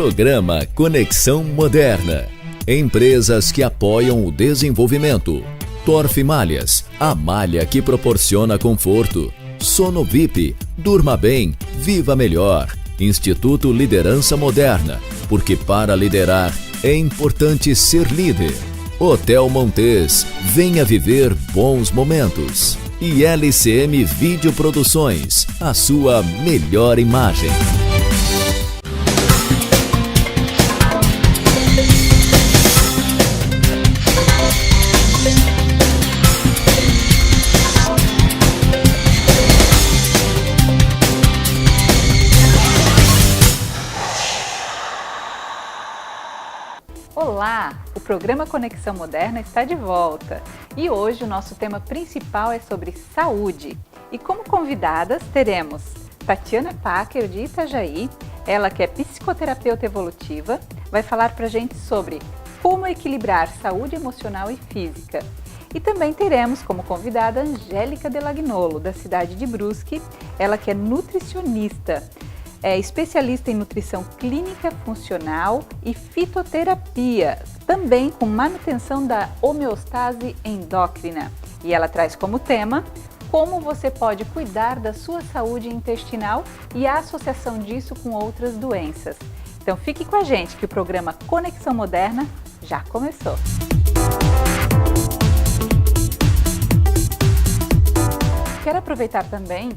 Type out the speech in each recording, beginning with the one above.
Programa Conexão Moderna. Empresas que apoiam o desenvolvimento. Torf Malhas, a malha que proporciona conforto. Sono VIP, durma bem, viva melhor. Instituto Liderança Moderna, porque para liderar é importante ser líder. Hotel Montes, venha viver bons momentos. E LCM Vídeo Produções, a sua melhor imagem. Olá! O programa Conexão Moderna está de volta e hoje o nosso tema principal é sobre saúde. E como convidadas teremos Tatiana Packer de Itajaí, ela que é psicoterapeuta evolutiva, vai falar pra gente sobre como equilibrar saúde emocional e física. E também teremos como convidada Angélica Delagnolo, da cidade de Brusque, ela que é nutricionista. É especialista em nutrição clínica funcional e fitoterapia, também com manutenção da homeostase endócrina. E ela traz como tema como você pode cuidar da sua saúde intestinal e a associação disso com outras doenças. Então fique com a gente que o programa Conexão Moderna já começou. Quero aproveitar também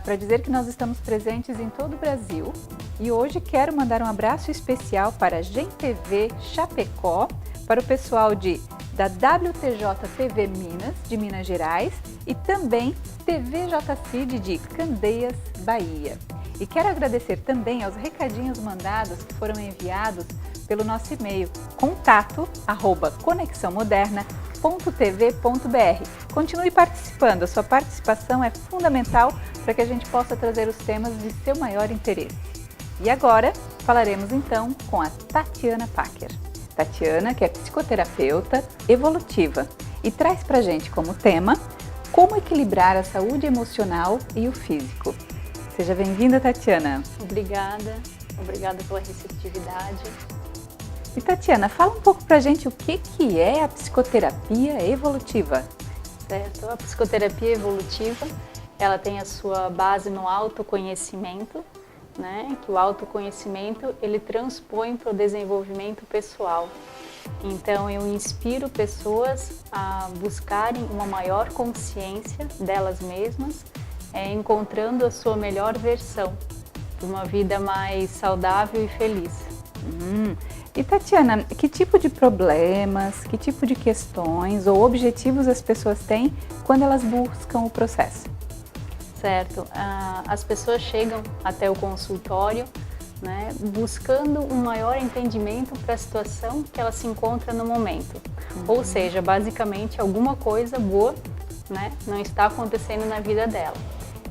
para dizer que nós estamos presentes em todo o Brasil e hoje quero mandar um abraço especial para a GEM TV Chapecó, para o pessoal da WTJ TV Minas, de Minas Gerais, e também TVJCID de Candeias, Bahia. E quero agradecer também aos recadinhos mandados que foram enviados pelo nosso e-mail contato@conexãomoderna.tv.br. Continue participando, a sua participação é fundamental para que a gente possa trazer os temas de seu maior interesse. E agora falaremos então com a Tatiana Packer. Tatiana, que é psicoterapeuta evolutiva e traz para a gente como tema como equilibrar a saúde emocional e o físico. Seja bem-vinda, Tatiana. Obrigada pela receptividade. E Tatiana, fala um pouco pra gente o que é a psicoterapia evolutiva. Certo, a psicoterapia evolutiva, ela tem a sua base no autoconhecimento, né? Que o autoconhecimento, ele transpõe para o desenvolvimento pessoal. Então, eu inspiro pessoas a buscarem uma maior consciência delas mesmas, encontrando a sua melhor versão, de uma vida mais saudável e feliz. E Tatiana, que tipo de problemas, que tipo de questões ou objetivos as pessoas têm quando elas buscam o processo? Certo, as pessoas chegam até o consultório, né, buscando um maior entendimento para a situação que ela se encontra no momento. Ou seja, basicamente alguma coisa boa, né, não está acontecendo na vida dela.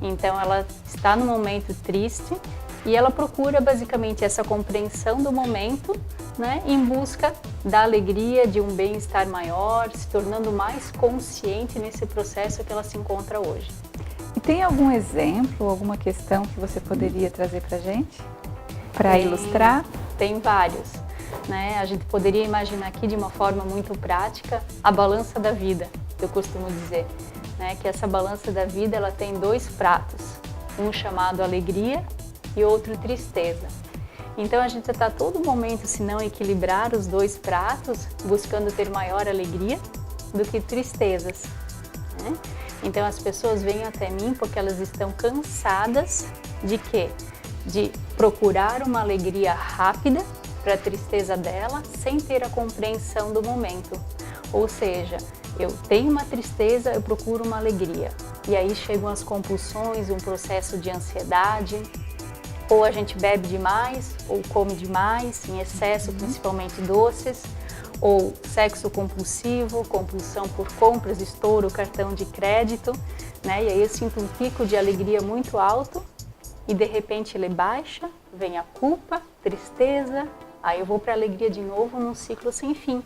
Então ela está no momento triste e ela procura basicamente essa compreensão do momento, né, em busca da alegria, de um bem-estar maior, se tornando mais consciente nesse processo que ela se encontra hoje. E tem algum exemplo, alguma questão que você poderia trazer para a gente? Para ilustrar? Tem vários. Né? A gente poderia imaginar aqui de uma forma muito prática a balança da vida, eu costumo dizer. Né? Que essa balança da vida ela tem dois pratos, um chamado alegria e outro tristeza. Então a gente está a todo momento, se não equilibrar os dois pratos, buscando ter maior alegria do que tristezas. Né? Então as pessoas vêm até mim porque elas estão cansadas de quê? De procurar uma alegria rápida para a tristeza dela, sem ter a compreensão do momento. Ou seja, eu tenho uma tristeza, eu procuro uma alegria. E aí chegam as compulsões, um processo de ansiedade, ou a gente bebe demais, ou come demais, em excesso, principalmente doces, ou sexo compulsivo, compulsão por compras, estouro o cartão de crédito, né? E aí eu sinto um pico de alegria muito alto e de repente ele baixa, vem a culpa, tristeza, aí eu vou para a alegria de novo num ciclo sem fim.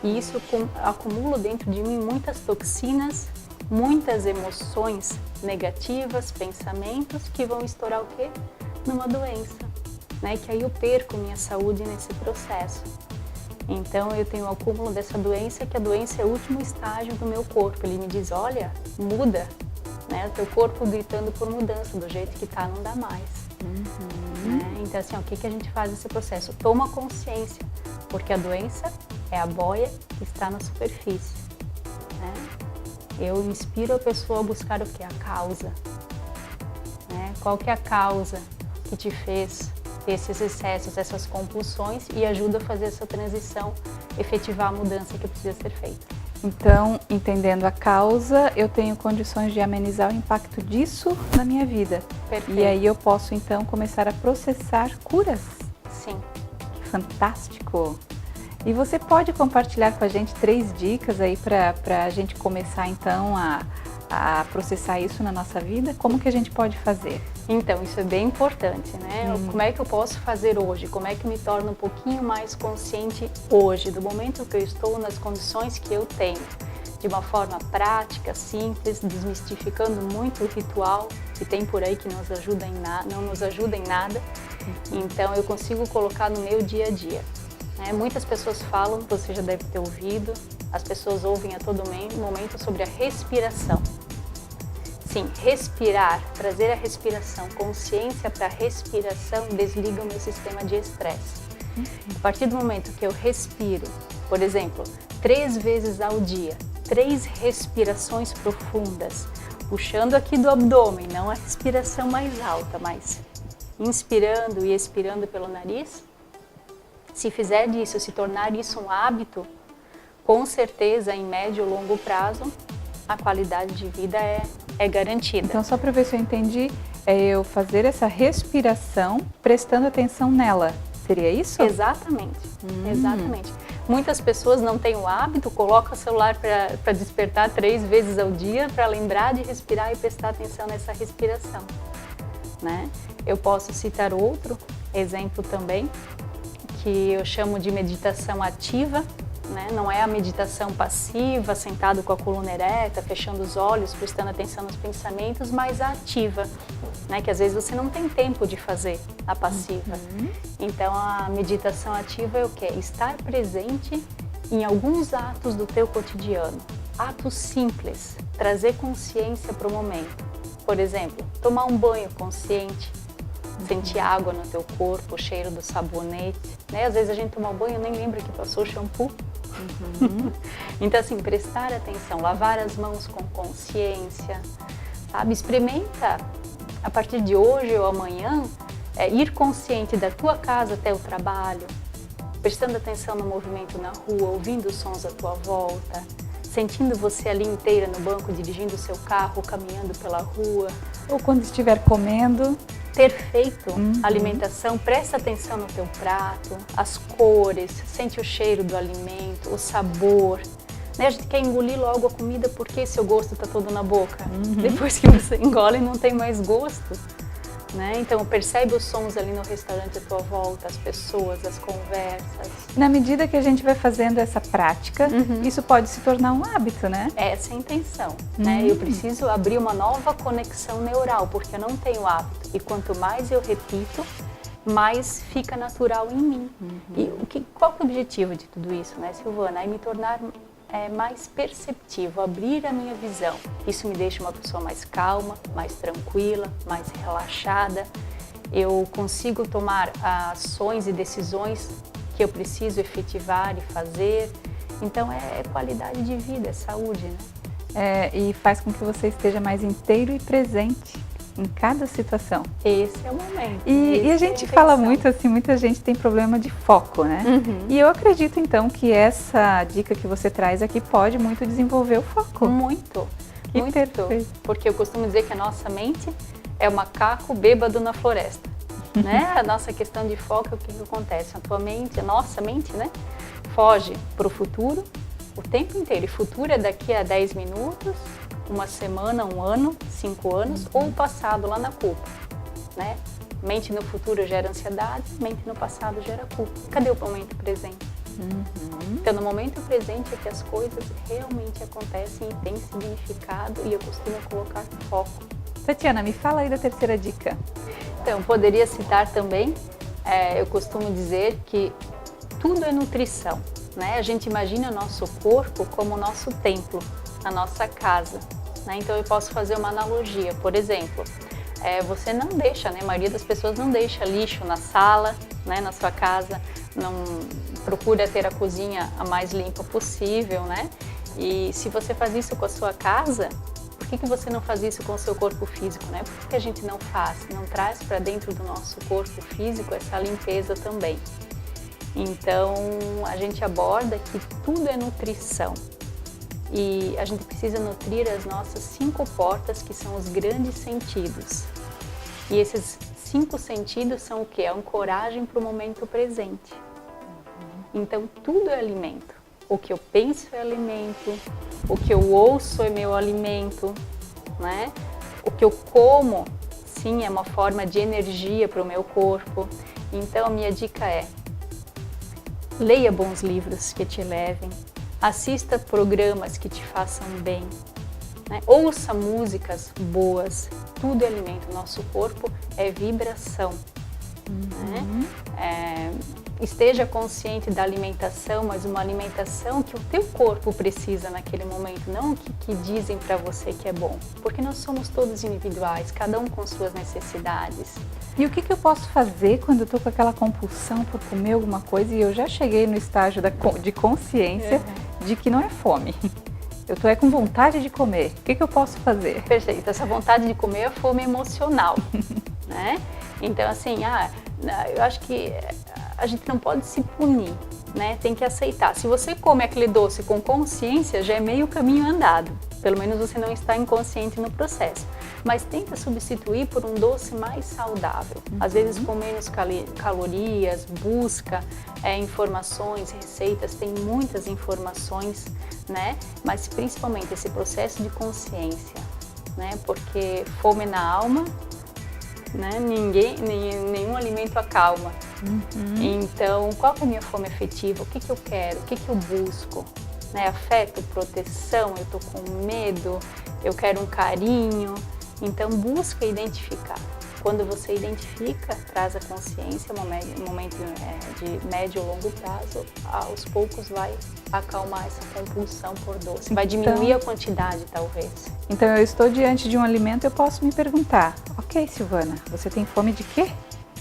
E isso acumula dentro de mim muitas toxinas, muitas emoções negativas, pensamentos que vão estourar o quê? Numa doença. né, que aí eu perco minha saúde nesse processo. Então eu tenho o acúmulo dessa doença, que a doença é o último estágio do meu corpo. Ele me diz, olha, muda, né? O teu corpo gritando por mudança, do jeito que tá não dá mais. Né? Então assim, o que a gente faz nesse processo? Toma consciência, porque a doença é a boia que está na superfície. Né? Eu inspiro a pessoa a buscar o que? A causa. Né? Qual que é a causa que te fez ter esses excessos, essas compulsões, e ajuda a fazer essa transição, efetivar a mudança que precisa ser feita. Então, entendendo a causa, eu tenho condições de amenizar o impacto disso na minha vida. Perfeito. E aí eu posso então começar a processar curas. Sim. Que fantástico! E você pode compartilhar com a gente 3 dicas aí para a gente começar então a processar isso na nossa vida? Como que a gente pode fazer? Então, isso é bem importante, né? Como é que eu posso fazer hoje? Como é que eu me torno um pouquinho mais consciente hoje, do momento que eu estou, nas condições que eu tenho? De uma forma prática, simples, desmistificando muito o ritual que tem por aí que não nos ajuda em nada. Então, eu consigo colocar no meu dia a dia. Muitas pessoas falam, você já deve ter ouvido, as pessoas ouvem a todo momento sobre a respiração. Sim, respirar, trazer a respiração, consciência para a respiração desliga o meu sistema de estresse. A partir do momento que eu respiro, por exemplo, 3 vezes ao dia, 3 respirações profundas, puxando aqui do abdômen, não a respiração mais alta, mas inspirando e expirando pelo nariz. Se fizer disso, se tornar isso um hábito, com certeza, em médio ou longo prazo, a qualidade de vida é garantida. Então, só para ver se eu entendi, é eu fazer essa respiração prestando atenção nela. Seria isso? Exatamente, exatamente. Muitas pessoas não têm o hábito, colocam o celular para despertar 3 vezes ao dia, para lembrar de respirar e prestar atenção nessa respiração. Né? Eu posso citar outro exemplo também, que eu chamo de meditação ativa. Né? Não é a meditação passiva, sentado com a coluna ereta, fechando os olhos, prestando atenção nos pensamentos, mas a ativa, né? Que às vezes você não tem tempo de fazer a passiva. Então a meditação ativa é o quê? Estar presente em alguns atos do teu cotidiano, atos simples, trazer consciência para o momento. Por exemplo, tomar um banho consciente, sentir água no teu corpo, o cheiro do sabonete, né? Às vezes a gente toma banho e nem lembra que passou shampoo. Então assim, prestar atenção, lavar as mãos com consciência, sabe? Experimenta a partir de hoje ou amanhã, ir consciente da tua casa até o trabalho, prestando atenção no movimento na rua, ouvindo os sons à tua volta, sentindo você ali inteira no banco, dirigindo o seu carro, caminhando pela rua. Ou quando estiver comendo. Perfeito. Alimentação, presta atenção no teu prato, as cores, sente o cheiro do alimento, o sabor. Né? A gente quer engolir logo a comida porque seu gosto está todo na boca. Depois que você engole, não tem mais gosto. Né? Então percebe os sons ali no restaurante à tua volta, as pessoas, as conversas. Na medida que a gente vai fazendo essa prática, isso pode se tornar um hábito, né? Essa é a intenção. Né? Eu preciso abrir uma nova conexão neural, porque eu não tenho hábito. E quanto mais eu repito, mais fica natural em mim. E qual que é o objetivo de tudo isso, né, Silvana? É me tornar mais perceptivo, abrir a minha visão. Isso me deixa uma pessoa mais calma, mais tranquila, mais relaxada. Eu consigo tomar ações e decisões que eu preciso efetivar e fazer. Então é qualidade de vida, é saúde, né? E faz com que você esteja mais inteiro e presente em cada situação. Esse é o momento. E a gente fala muito assim, muita gente tem problema de foco, né? E eu acredito então que essa dica que você traz aqui pode muito desenvolver o foco. Muito. Perfeito. Porque eu costumo dizer que a nossa mente é o macaco bêbado na floresta. Né? A nossa questão de foco, o que acontece? A nossa mente, né? Foge para o futuro o tempo inteiro. E futuro é daqui a 10 minutos, uma semana, 1 ano, 5 anos, ou o passado lá na culpa, né? Mente no futuro gera ansiedade, mente no passado gera culpa. Cadê o momento presente? Então, no momento presente é que as coisas realmente acontecem e têm significado, e eu costumo colocar foco. Tatiana, me fala aí da terceira dica. Então, poderia citar também eu costumo dizer que tudo é nutrição, né? A gente imagina o nosso corpo como o nosso templo, a nossa casa, né? Então eu posso fazer uma analogia, por exemplo, você não deixa, né? A maioria das pessoas não deixa lixo na sala, né? Na sua casa, não procura ter a cozinha a mais limpa possível, né? E se você faz isso com a sua casa, por que você não faz isso com o seu corpo físico, né? Por que a gente não faz, não traz para dentro do nosso corpo físico essa limpeza também? Então, a gente aborda que tudo é nutrição e a gente precisa nutrir as nossas 5 portas, que são os grandes sentidos. E esses 5 sentidos são o quê? A ancoragem para o momento presente. Então, tudo é alimento. O que eu penso é alimento, o que eu ouço é meu alimento, né? O que eu como, sim, é uma forma de energia para o meu corpo. Então, a minha dica é: leia bons livros que te levem, assista programas que te façam bem, né? Ouça músicas boas, tudo é alimento. Nosso corpo é vibração, né? Esteja consciente da alimentação, mas uma alimentação que o teu corpo precisa naquele momento, não o que dizem para você que é bom, porque nós somos todos individuais, cada um com suas necessidades. E o que eu posso fazer quando eu estou com aquela compulsão por comer alguma coisa e eu já cheguei no estágio de consciência de que não é fome? Eu estou com vontade de comer. O que eu posso fazer? Perfeito. Essa vontade de comer é fome emocional, né? Então, assim, eu acho que a gente não pode se punir, né? Tem que aceitar. Se você come aquele doce com consciência, já é meio caminho andado. Pelo menos você não está inconsciente no processo. Mas tenta substituir por um doce mais saudável. Às vezes com menos calorias, busca informações, receitas, tem muitas informações, né? Mas principalmente esse processo de consciência, né? Porque fome na alma, né? Nenhum alimento acalma. Então, qual que é a minha fome afetiva? O que eu quero? O que eu busco? Né? Afeto, proteção, eu estou com medo, eu quero um carinho. Então, busca identificar. Quando você identifica, traz a consciência, um momento de médio ou longo prazo, aos poucos vai acalmar essa compulsão por doce. Vai diminuir a quantidade, talvez. Então, eu estou diante de um alimento, eu posso me perguntar: ok, Silvana, você tem fome de quê?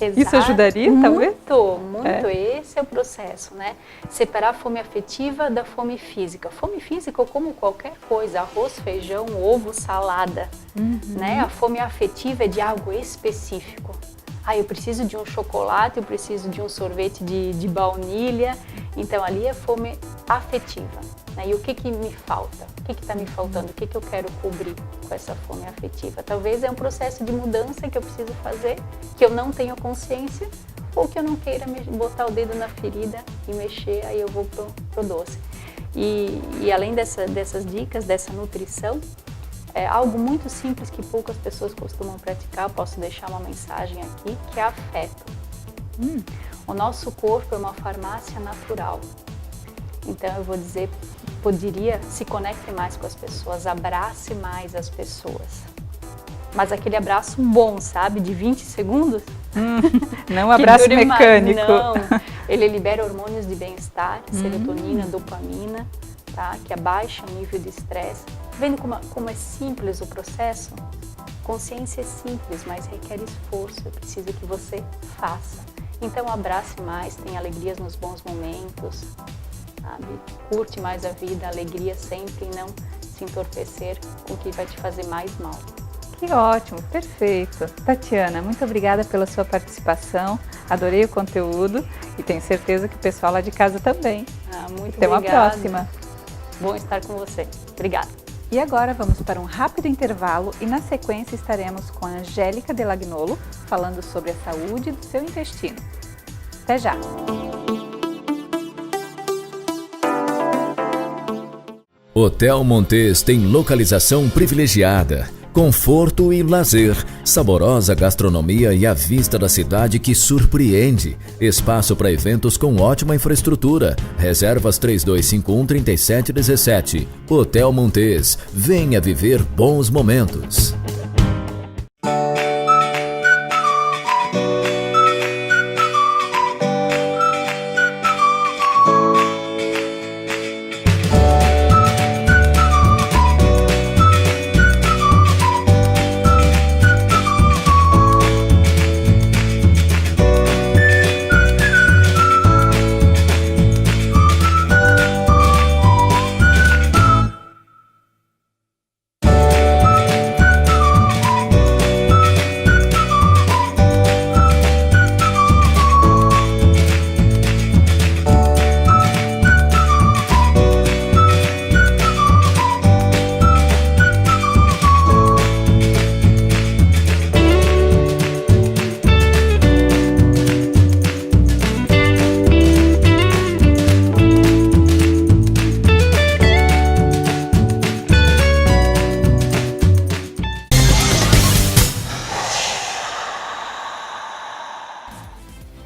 Exato. Isso ajudaria, talvez? Muito. Esse é o processo, né? Separar a fome afetiva da fome física. Fome física eu como qualquer coisa, arroz, feijão, ovo, salada, né? A fome afetiva é de algo específico. Eu preciso de um chocolate, eu preciso de um sorvete de baunilha. Então, ali é fome afetiva. Né? E o que me falta? O que está me faltando? O que eu quero cobrir com essa fome afetiva? Talvez é um processo de mudança que eu preciso fazer, que eu não tenho consciência, ou que eu não queira botar o dedo na ferida e mexer, aí eu vou pro doce. E além dessas dicas, dessa nutrição, é algo muito simples que poucas pessoas costumam praticar, eu posso deixar uma mensagem aqui, que é afeto. O nosso corpo é uma farmácia natural. Então eu vou dizer, se conecte mais com as pessoas, abrace mais as pessoas. Mas aquele abraço bom, sabe? De 20 segundos. Não um abraço mecânico. Não, ele libera hormônios de bem-estar, serotonina, dopamina, tá? Que abaixa o nível de estresse. Vendo como é simples o processo? Consciência é simples, mas requer esforço. É preciso que você faça. Então abrace mais, tenha alegrias nos bons momentos, sabe? Curte mais a vida, alegria sempre e não se entorpecer com o que vai te fazer mais mal. Que ótimo, perfeito. Tatiana, muito obrigada pela sua participação. Adorei o conteúdo e tenho certeza que o pessoal lá de casa também. Muito Até obrigada. uma próxima. Bom estar com você. Obrigada. E agora vamos para um rápido intervalo e na sequência estaremos com a Angélica Delagnolo falando sobre a saúde do seu intestino. Até já! Hotel Montes tem localização privilegiada, conforto e lazer, saborosa gastronomia e a vista da cidade que surpreende. Espaço para eventos com ótima infraestrutura. Reservas 3251-3717. Hotel Montes. Venha viver bons momentos.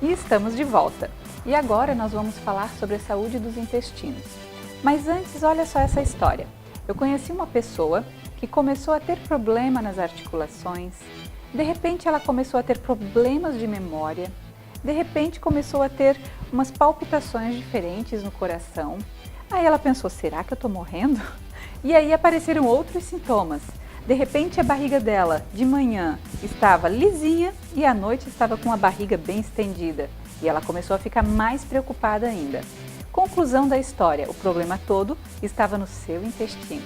E estamos de volta. E agora nós vamos falar sobre a saúde dos intestinos. Mas antes, olha só essa história. Eu conheci uma pessoa que começou a ter problema nas articulações, de repente ela começou a ter problemas de memória, de repente começou a ter umas palpitações diferentes no coração. Aí ela pensou, será que eu estou morrendo? E aí apareceram outros sintomas. De repente a barriga dela de manhã estava lisinha e à noite estava com a barriga bem estendida. E ela começou a ficar mais preocupada ainda. Conclusão da história, o problema todo estava no seu intestino.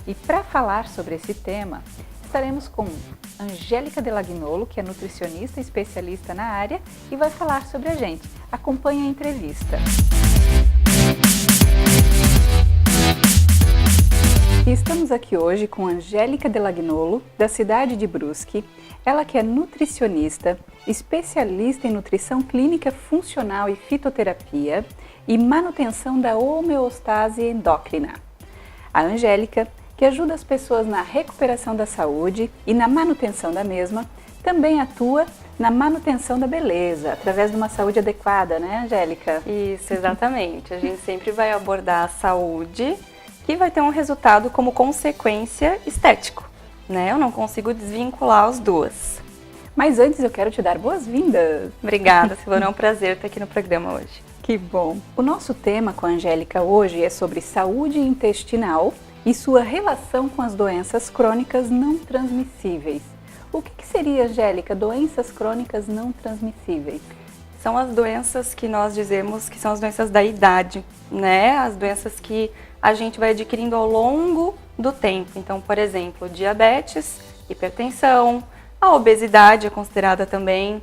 E para falar sobre esse tema, estaremos com Angélica Delagnolo, que é nutricionista e especialista na área e vai falar sobre a gente. Acompanhe a entrevista. E estamos aqui hoje com Angélica Delagnolo, da cidade de Brusque. Ela que é nutricionista, especialista em nutrição clínica funcional e fitoterapia e manutenção da homeostase endócrina. A Angélica, que ajuda as pessoas na recuperação da saúde e na manutenção da mesma, também atua na manutenção da beleza, através de uma saúde adequada, né, Angélica? Isso, exatamente. A gente sempre vai abordar a saúde, que vai ter um resultado como consequência estético, né? Eu não consigo desvincular as duas. Mas antes eu quero te dar boas-vindas. Obrigada, Silvana, é um prazer estar aqui no programa hoje. Que bom! O nosso tema com a Angélica hoje é sobre saúde intestinal e sua relação com as doenças crônicas não transmissíveis. O que seria, Angélica, doenças crônicas não transmissíveis? São as doenças que nós dizemos que são as doenças da idade, né? As doenças que a gente vai adquirindo ao longo do tempo. Então, por exemplo, diabetes, hipertensão, a obesidade é considerada também,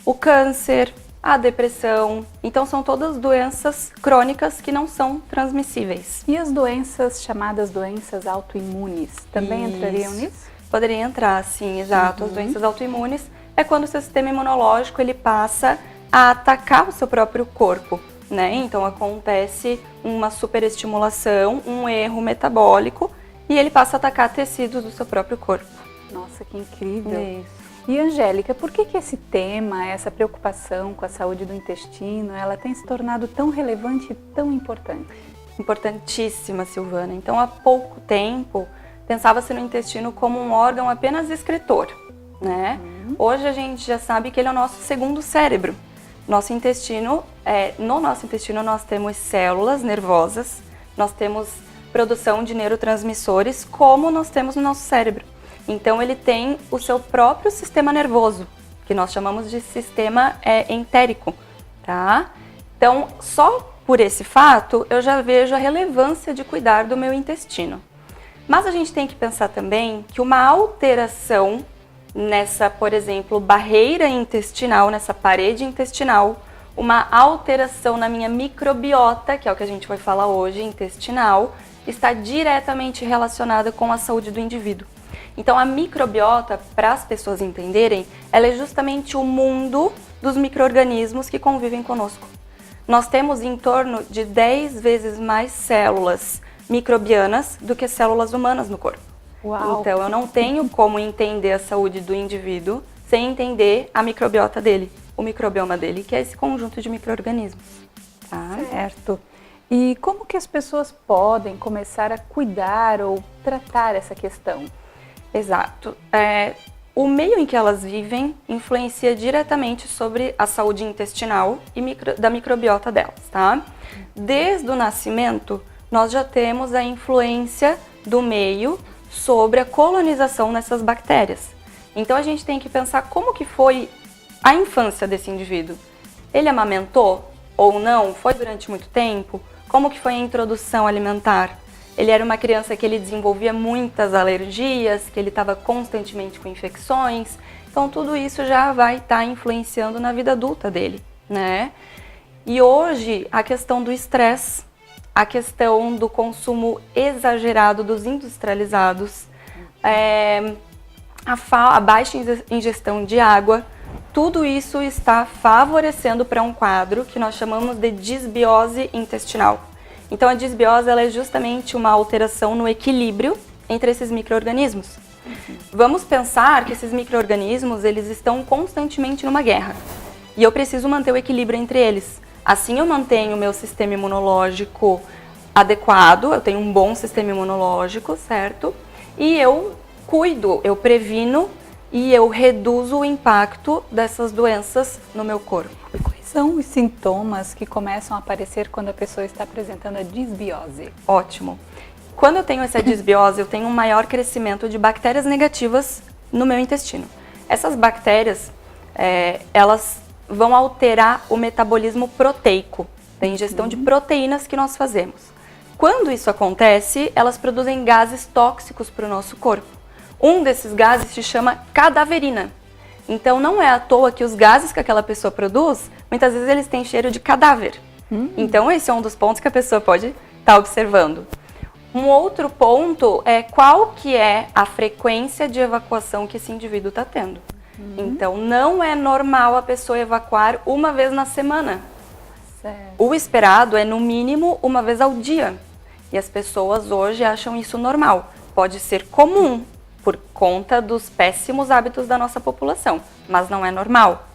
o câncer, a depressão. Então, são todas doenças crônicas que não são transmissíveis. E as doenças chamadas doenças autoimunes também entrariam nisso? Poderia entrar, sim, exato. As doenças autoimunes é quando o seu sistema imunológico ele passa a atacar o seu próprio corpo, né? Então acontece uma superestimulação, um erro metabólico e ele passa a atacar tecidos do seu próprio corpo. Nossa, que incrível! Isso. E Angélica, por que esse tema, essa preocupação com a saúde do intestino, ela tem se tornado tão relevante e tão importante? Importantíssima, Silvana. Então, há pouco tempo, pensava-se no intestino como um órgão apenas excretor, né? Hoje a gente já sabe que ele é o nosso segundo cérebro. Nosso intestino, no nosso intestino nós temos células nervosas, nós temos produção de neurotransmissores, como nós temos no nosso cérebro. Então ele tem o seu próprio sistema nervoso, que nós chamamos de sistema entérico, tá? Então, só por esse fato, eu já vejo a relevância de cuidar do meu intestino. Mas a gente tem que pensar também que uma alteração nessa, por exemplo, barreira intestinal, nessa parede intestinal, uma alteração na minha microbiota, que é o que a gente vai falar hoje, intestinal, está diretamente relacionada com a saúde do indivíduo. Então, a microbiota, para as pessoas entenderem, ela é justamente o mundo dos micro-organismos que convivem conosco. Nós temos em torno de 10 vezes mais células microbianas do que células humanas no corpo. Uau. Então, eu não tenho como entender a saúde do indivíduo sem entender a microbiota dele, o microbioma dele, que é esse conjunto de micro-organismos. Tá? Certo. E como que as pessoas podem começar a cuidar ou tratar essa questão? Exato. O meio em que elas vivem influencia diretamente sobre a saúde intestinal e da microbiota delas, tá? Desde o nascimento, nós já temos a influência do meio sobre a colonização nessas bactérias. Então a gente tem que pensar como que foi a infância desse indivíduo. Ele amamentou ou não? Foi durante muito tempo? Como que foi a introdução alimentar? Ele era uma criança que ele desenvolvia muitas alergias, que ele estava constantemente com infecções. Então tudo isso já vai estar influenciando na vida adulta dele, né? E hoje a questão do estresse, a questão do consumo exagerado dos industrializados, a baixa ingestão de água, tudo isso está favorecendo para um quadro que nós chamamos de disbiose intestinal. Então a disbiose ela é justamente uma alteração no equilíbrio entre esses micro-organismos. Vamos pensar que esses micro-organismos eles estão constantemente numa guerra. E eu preciso manter o equilíbrio entre eles. Assim eu mantenho o meu sistema imunológico adequado, eu tenho um bom sistema imunológico, certo? E eu cuido, eu previno e eu reduzo o impacto dessas doenças no meu corpo. E quais são os sintomas que começam a aparecer quando a pessoa está apresentando a disbiose? Ótimo. Quando eu tenho essa disbiose, eu tenho um maior crescimento de bactérias negativas no meu intestino. Essas bactérias, elas vão alterar o metabolismo proteico, da ingestão de proteínas que nós fazemos. Quando isso acontece, elas produzem gases tóxicos para o nosso corpo. Um desses gases se chama cadaverina. Então não é à toa que os gases que aquela pessoa produz, muitas vezes eles têm cheiro de cadáver. Então esse é um dos pontos que a pessoa pode estar observando. Um outro ponto é qual que é a frequência de evacuação que esse indivíduo está tendo. Então não é normal a pessoa evacuar uma vez na semana. Certo. O esperado é no mínimo uma vez ao dia. E as pessoas hoje acham isso normal. Pode ser comum por conta dos péssimos hábitos da nossa população, mas não é normal.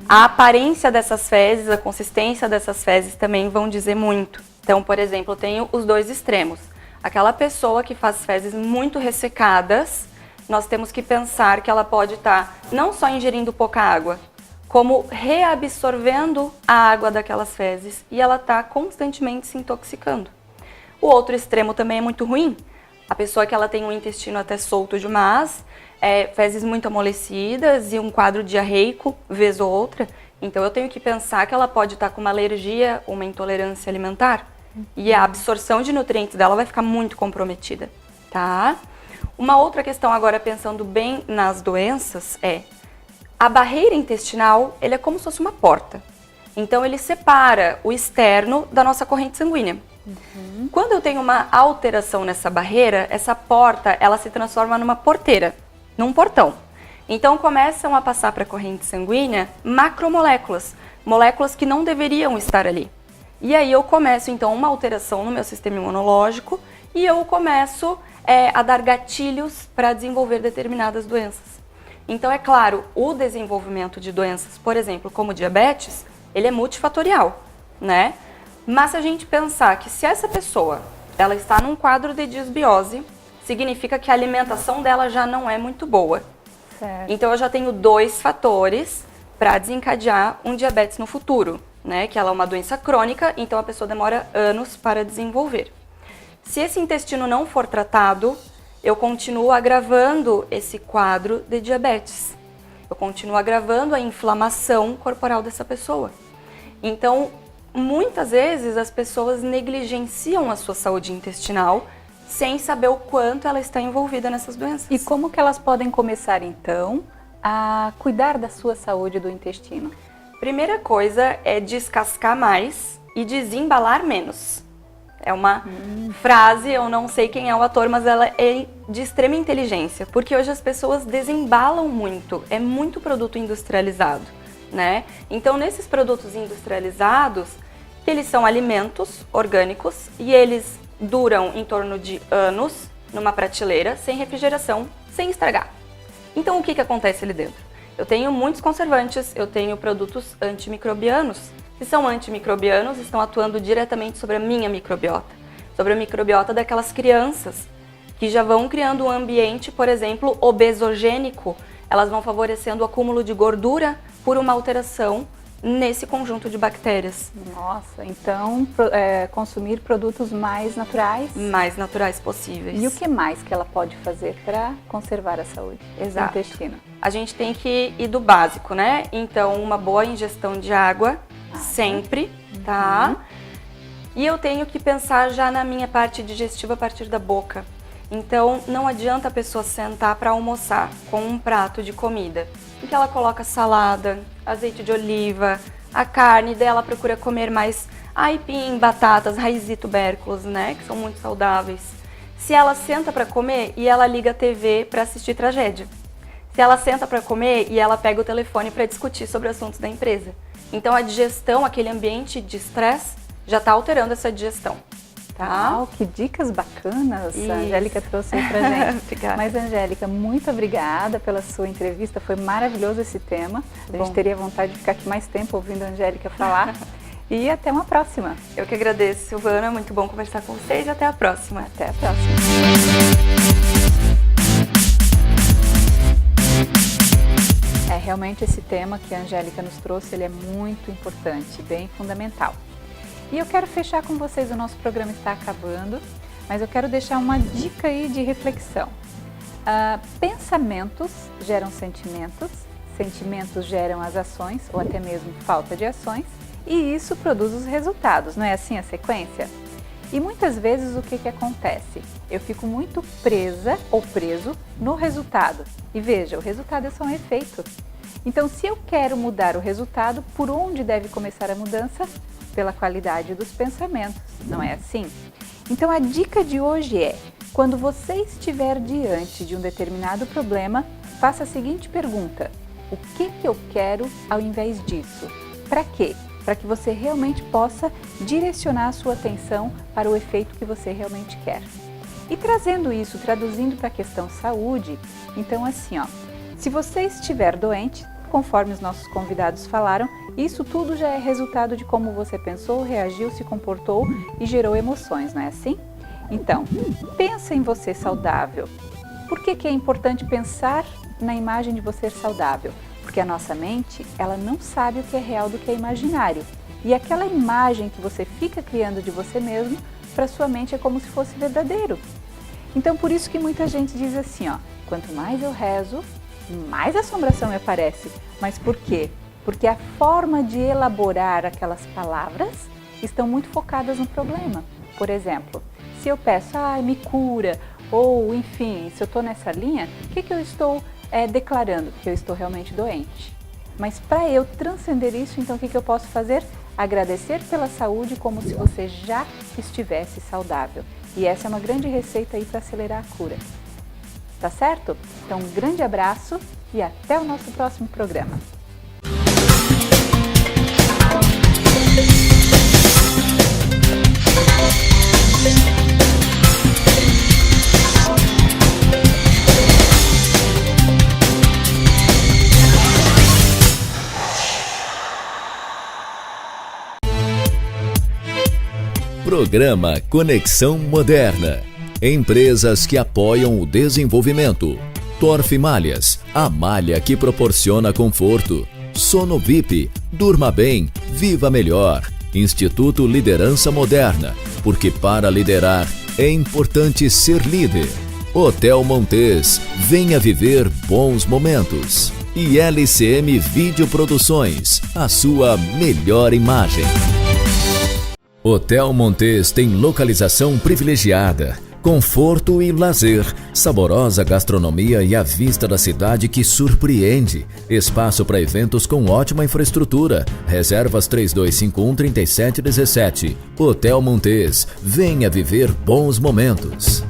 A aparência dessas fezes, a consistência dessas fezes também vão dizer muito. Então, por exemplo, eu tenho os dois extremos. Aquela pessoa que faz fezes muito ressecadas, nós temos que pensar que ela pode estar não só ingerindo pouca água, como reabsorvendo a água daquelas fezes e ela está constantemente se intoxicando. O outro extremo também é muito ruim. A pessoa que ela tem um intestino até solto demais, fezes muito amolecidas e um quadro diarreico, vez ou outra. Então eu tenho que pensar que ela pode estar com uma alergia, uma intolerância alimentar. E a absorção de nutrientes dela vai ficar muito comprometida, tá? Uma outra questão agora, pensando bem nas doenças, a barreira intestinal, ele é como se fosse uma porta. Então ele separa o externo da nossa corrente sanguínea. Quando eu tenho uma alteração nessa barreira, essa porta, ela se transforma numa porteira, num portão. Então começam a passar para a corrente sanguínea macromoléculas, moléculas que não deveriam estar ali. E aí eu começo então uma alteração no meu sistema imunológico e eu começo a dar gatilhos para desenvolver determinadas doenças. Então é claro, o desenvolvimento de doenças, por exemplo, como diabetes, ele é multifatorial, né? Mas se a gente pensar que se essa pessoa ela está num quadro de disbiose, significa que a alimentação dela já não é muito boa. Certo. Então eu já tenho dois fatores para desencadear um diabetes no futuro, né? Que ela é uma doença crônica, então a pessoa demora anos para desenvolver. Se esse intestino não for tratado, eu continuo agravando esse quadro de diabetes. Eu continuo agravando a inflamação corporal dessa pessoa. Então, muitas vezes as pessoas negligenciam a sua saúde intestinal sem saber o quanto ela está envolvida nessas doenças. E como que elas podem começar, então, a cuidar da sua saúde do intestino? Primeira coisa é descascar mais e desembalar menos. É uma frase, eu não sei quem é o autor, mas ela é de extrema inteligência, porque hoje as pessoas desembalam muito, é muito produto industrializado, né? Então, nesses produtos industrializados, eles são alimentos orgânicos e eles duram em torno de anos numa prateleira, sem refrigeração, sem estragar. Então, o que acontece ali dentro? Eu tenho muitos conservantes, eu tenho produtos antimicrobianos. Se são antimicrobianos, estão atuando diretamente sobre a minha microbiota, sobre a microbiota daquelas crianças que já vão criando um ambiente, por exemplo, obesogênico. Elas vão favorecendo o acúmulo de gordura por uma alteração nesse conjunto de bactérias. Nossa, então consumir produtos mais naturais? Mais naturais possíveis. E o que mais que ela pode fazer para conservar a saúde do intestino? A gente tem que ir do básico, né? Então, uma boa ingestão de água, sempre, tá? E eu tenho que pensar já na minha parte digestiva a partir da boca. Então, não adianta a pessoa sentar para almoçar com um prato de comida, em que ela coloca salada, azeite de oliva, a carne dela procura comer mais aipim, batatas, raiz e tubérculos, né, que são muito saudáveis. Se ela senta para comer e ela liga a TV para assistir tragédia. Se ela senta para comer e ela pega o telefone para discutir sobre assuntos da empresa. Então a digestão, aquele ambiente de estresse, já está alterando essa digestão. Tá? Que dicas bacanas a Angélica trouxe aí pra gente. Mas, Angélica, muito obrigada pela sua entrevista, foi maravilhoso esse tema. A gente teria vontade de ficar aqui mais tempo ouvindo a Angélica falar. E até uma próxima. Eu que agradeço, Silvana, muito bom conversar com vocês e até a próxima. Até a próxima. Realmente esse tema que a Angélica nos trouxe, ele é muito importante, bem fundamental. E eu quero fechar com vocês, o nosso programa está acabando, mas eu quero deixar uma dica aí de reflexão. Pensamentos geram sentimentos, sentimentos geram as ações, ou até mesmo falta de ações, e isso produz os resultados, não é assim a sequência? E muitas vezes o que acontece? Eu fico muito presa ou preso no resultado. E veja, o resultado é só um efeito. Então, se eu quero mudar o resultado, por onde deve começar a mudança? Pela qualidade dos pensamentos, não é assim? Então, a dica de hoje é, quando você estiver diante de um determinado problema, faça a seguinte pergunta: o que eu quero ao invés disso? Para quê? Para que você realmente possa direcionar a sua atenção para o efeito que você realmente quer. E trazendo isso, traduzindo para a questão saúde, então assim, se você estiver doente, conforme os nossos convidados falaram, isso tudo já é resultado de como você pensou, reagiu, se comportou e gerou emoções, não é assim? Então, pensa em você saudável. Por que é importante pensar na imagem de você saudável? Porque a nossa mente, ela não sabe o que é real do que é imaginário. E aquela imagem que você fica criando de você mesmo, para sua mente é como se fosse verdadeiro. Então, por isso que muita gente diz assim, quanto mais eu rezo, mais assombração me aparece. Mas por quê? Porque a forma de elaborar aquelas palavras estão muito focadas no problema. Por exemplo, se eu peço, me cura, ou enfim, se eu estou nessa linha, o que eu estou declarando? Que eu estou realmente doente. Mas para eu transcender isso, então o que eu posso fazer? Agradecer pela saúde como se você já estivesse saudável. E essa é uma grande receita aí para acelerar a cura. Tá certo? Então, um grande abraço e até o nosso próximo programa. Programa Conexão Moderna. Empresas que apoiam o desenvolvimento. Torf Malhas, a malha que proporciona conforto. Sono VIP, durma bem, viva melhor. Instituto Liderança Moderna, porque para liderar é importante ser líder. Hotel Montes, venha viver bons momentos. E LCM Videoproduções, a sua melhor imagem. Hotel Montes tem localização privilegiada, conforto e lazer, saborosa gastronomia e a vista da cidade que surpreende. Espaço para eventos com ótima infraestrutura. Reservas 3251-3717. Hotel Montes, venha viver bons momentos.